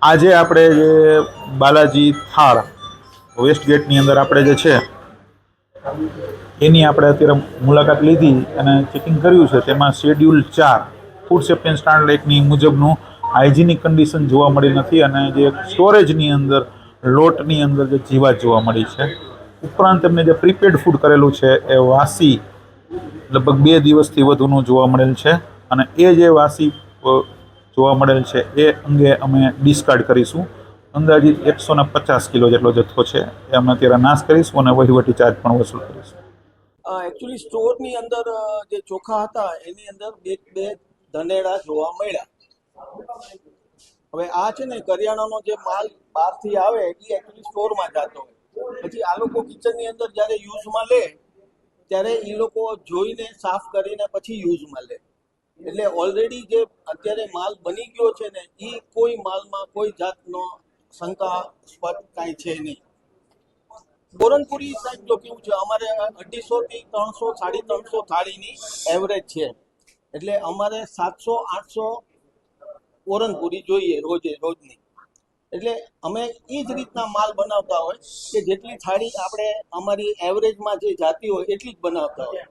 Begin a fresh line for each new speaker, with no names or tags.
આજે આપણે જે બાલાજી થાળ વેસ્ટ ગેટની અંદર આપણે જે છે એની આપણે અત્યારે મુલાકાત લીધી અને ચેકિંગ કર્યું છે. તેમાં શેડ્યુલ 4 ફૂડ સેફ્ટી સ્ટાન્ડર્ડ એક્ટની મુજબનું હાઇજીનિક કન્ડિશન જોવા મળી નથી અને જે સ્ટોરેજની અંદર લોટની અંદર જે જીવાત જોવા મળી છે. ઉપરાંત એમને જે પ્રીપેડ ફૂડ કરેલું છે એ વાસી લગભગ 2 દિવસથી વધુનું જોવા મળેલ છે અને એ જે વાસી જોવા મળેલ છે એ અંગે અમે ડિસ્કાર્ડ કરીશું. અંદાજિત 150 કિલો જેટલો જથ્થો છે એ અમે અત્યારે નાશ કરીશું અને વહીવટી ચાર્જ પણ વસૂલ કરીશું.
એકચ્યુઅલી સ્ટોરની અંદર જે ચોખા હતા એની અંદર બે ધનેડા જોવા મળ્યા. હવે આ છે ને કરિયાણાનો જે માલ બહારથી આવે એ એકચ્યુઅલી સ્ટોરમાં જતો હોય. પછી આ લોકો કિચનની અંદર જ્યારે યુઝમાં લે ત્યારે એ લોકો જોઈને સાફ કરીને પછી યુઝમાં લે. એટલે ઓલરેડી જે અત્યારે માલ બની ગયો છે ને એ કોઈ માલમાં કોઈ જાતનો શંકાસ્પદ કાંઈ છે નહીં. પૂરનપુરી સાહેબ તો કેવું છે, અમારે 250 થી 300 350 થાળીની એવરેજ છે. એટલે અમારે 700-800 પૂરનપુરી જોઈએ રોજની. એટલે અમે એ જ રીતના માલ બનાવતા હોય કે જેટલી થાળી આપણે અમારી એવરેજમાં જે જાતી હોય એટલી જ બનાવતા હોય.